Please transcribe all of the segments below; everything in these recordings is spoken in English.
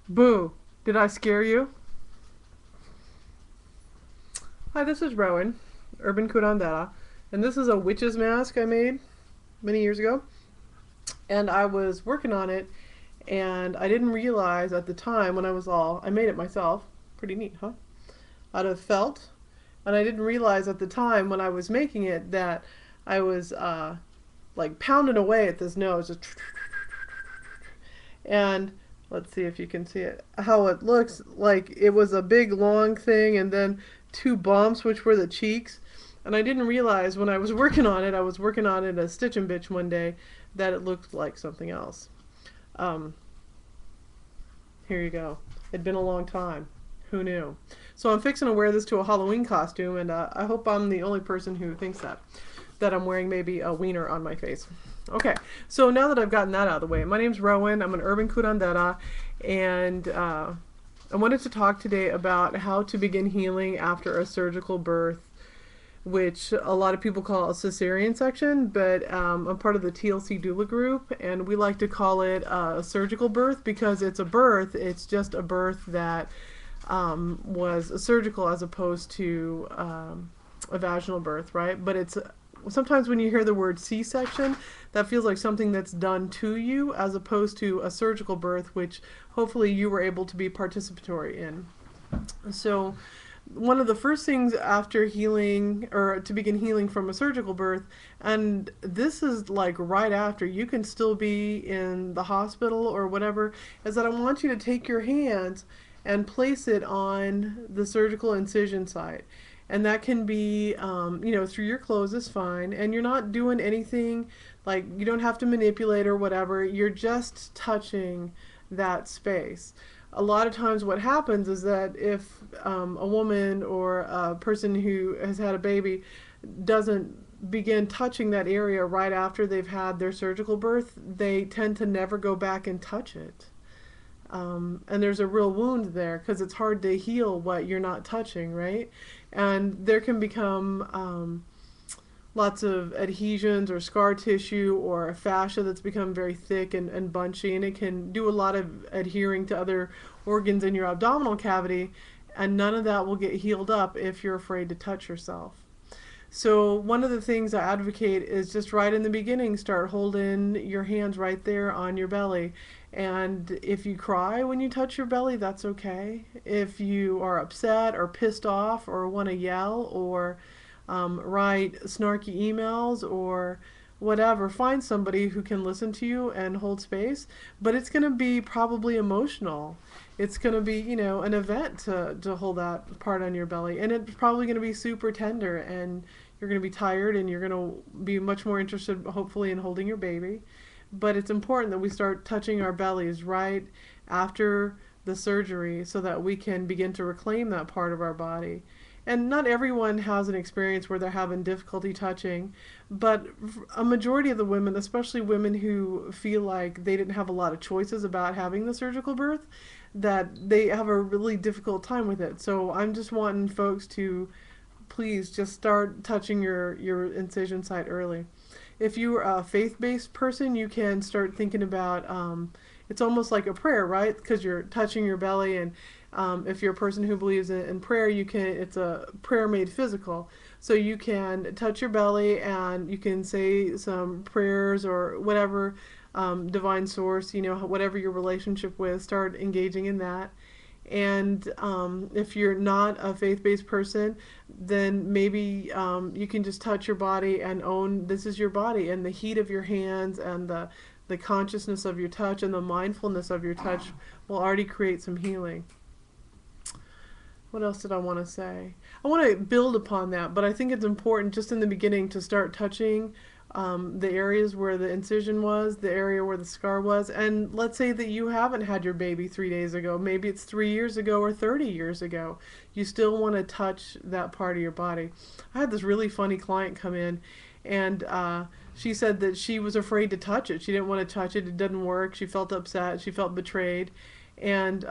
Boo! Did I scare you? Hi, this is Rowan, Urban Curandera, and this is a witch's mask I made many years ago. And I was working on it, and I didn't realize at the time when I made it myself. Pretty neat, huh? Out of felt. And I didn't realize at the time when I was making it that I was like pounding away at this nose, just and let's see if you can see it, how it looks like it was a big long thing and then two bumps, which were the cheeks. And I didn't realize when I was working on it, I was working on it a stitch and bitch one day, that it looked like something else. um, Here you go. It'd been a long time. Who knew? So I'm fixing to wear this to a Halloween costume, and I hope I'm the only person who thinks that I'm wearing maybe a wiener on my face. Okay, so now that I've gotten that out of the way, my name's Rowan. I'm an urban curandera, and I wanted to talk today about how to begin healing after a surgical birth, which a lot of people call a cesarean section, but I'm part of the TLC doula group, and we like to call it a surgical birth because it's a birth. It's just a birth that was surgical as opposed to a vaginal birth, right? But it's sometimes when you hear the word C-section, that feels like something that's done to you as opposed to a surgical birth, which hopefully you were able to be participatory in. So one of the first things after healing, or to begin healing from a surgical birth, and this is like right after, you can still be in the hospital or whatever, is that I want you to take your hands and place it on the surgical incision site. And that can be, through your clothes is fine. And you're not doing anything, like you don't have to manipulate or whatever. You're just touching that space. A lot of times what happens is that if a woman or a person who has had a baby doesn't begin touching that area right after they've had their surgical birth, they tend to never go back and touch it. And there's a real wound there because it's hard to heal what you're not touching, right? And there can become lots of adhesions or scar tissue or fascia that's become very thick and bunchy, and it can do a lot of adhering to other organs in your abdominal cavity, and none of that will get healed up if you're afraid to touch yourself. So one of the things I advocate is just right in the beginning, start holding your hands right there on your belly. And if you cry when you touch your belly, that's okay. If you are upset or pissed off or want to yell or write snarky emails or whatever, find somebody who can listen to you and hold space. But it's going to be probably emotional. It's going to be, an event to hold that part on your belly. And it's probably going to be super tender, and you're going to be tired, and you're going to be much more interested, hopefully, in holding your baby. But it's important that we start touching our bellies right after the surgery so that we can begin to reclaim that part of our body. And not everyone has an experience where they're having difficulty touching, but a majority of the women, especially women who feel like they didn't have a lot of choices about having the surgical birth, that they have a really difficult time with it. So I'm just wanting folks to please just start touching your incision site early. If you're a faith-based person, you can start thinking about it's almost like a prayer, right? Because you're touching your belly, and if you're a person who believes in prayer, you can. It's a prayer made physical, so you can touch your belly and you can say some prayers or whatever, divine source, whatever your relationship with. Start engaging in that. And if you're not a faith-based person, then maybe you can just touch your body and own this is your body, and the heat of your hands and the consciousness of your touch and the mindfulness of your touch will already create some healing. What else did I want to say? I want to build upon that, but I think it's important just in the beginning to start touching the areas where the incision was, the area where the scar was. And let's say that you haven't had your baby 3 days ago. Maybe it's 3 years ago or 30 years ago. You still want to touch that part of your body. I had this really funny client come in, and she said that she was afraid to touch it. She didn't want to touch it. It didn't work. She felt upset. She felt betrayed. And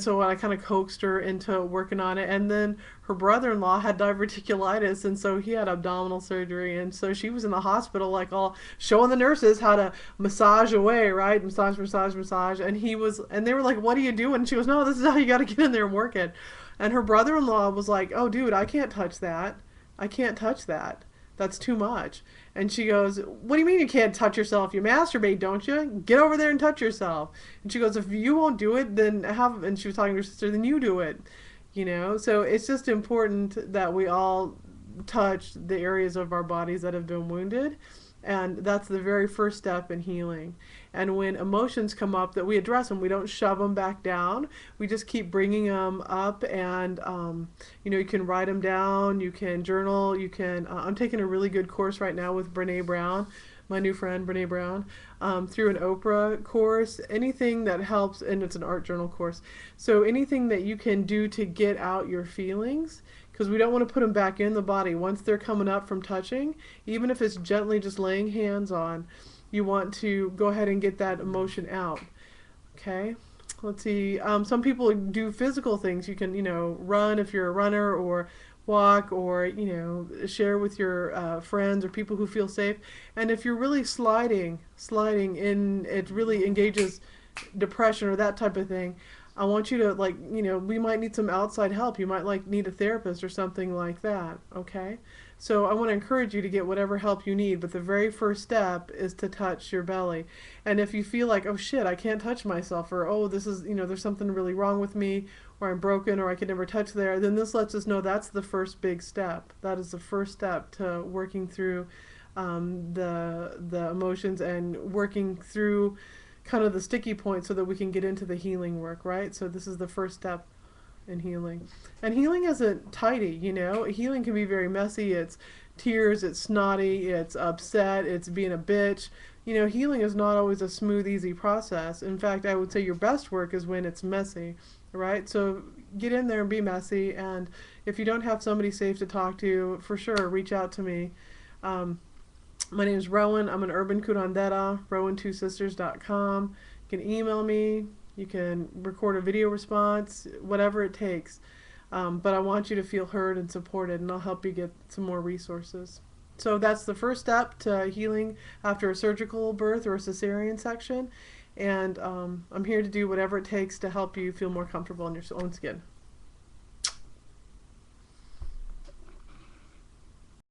so I kind of coaxed her into working on it. And then her brother-in-law had diverticulitis, and so he had abdominal surgery, and so she was in the hospital like all showing the nurses how to massage away, right? Massage, massage, massage. And they were like, "What are you doing?" And she goes, "No, this is how you got to get in there and work it." And her brother-in-law was like, "Oh, dude, I can't touch that. I can't touch that. That's too much." And she goes, "What do you mean you can't touch yourself? You masturbate, don't you? Get over there and touch yourself." And she goes, "If you won't do it, then have," and she was talking to her sister, "then you do it." So it's just important that we all touch the areas of our bodies that have been wounded, and that's the very first step in healing. And when emotions come up, that we address them. We don't shove them back down. We just keep bringing them up, and you can write them down. You can journal. You can. I'm taking a really good course right now with Brene Brown, my new friend Brene Brown, through an Oprah course. Anything that helps, and it's an art journal course. So anything that you can do to get out your feelings, because we don't want to put them back in the body once they're coming up from touching, even if it's gently just laying hands on. You want to go ahead and get that emotion out. Okay, let's see. Some people do physical things. You can, run if you're a runner, or walk, or share with your friends or people who feel safe. And if you're really sliding in, it really engages depression or that type of thing. I want you to, we might need some outside help. You might need a therapist or something like that. Okay. So I want to encourage you to get whatever help you need, but the very first step is to touch your belly. And if you feel like, "Oh shit, I can't touch myself," or, "Oh, this is, there's something really wrong with me," or, "I'm broken," or, "I could never touch there," then this lets us know that's the first big step. That is the first step to working through the emotions and working through kind of the sticky point so that we can get into the healing work, right? So this is the first step in healing. And healing isn't tidy, Healing can be very messy. It's tears, it's snotty, it's upset, it's being a bitch. Healing is not always a smooth, easy process. In fact, I would say your best work is when it's messy, right? So get in there and be messy. And if you don't have somebody safe to talk to, for sure, reach out to me. My name is Rowan. I'm an urban curandera, rowan2sisters.com. You can email me. You can record a video response, whatever it takes. But I want you to feel heard and supported, and I'll help you get some more resources. So that's the first step to healing after a surgical birth or a cesarean section. And I'm here to do whatever it takes to help you feel more comfortable in your own skin.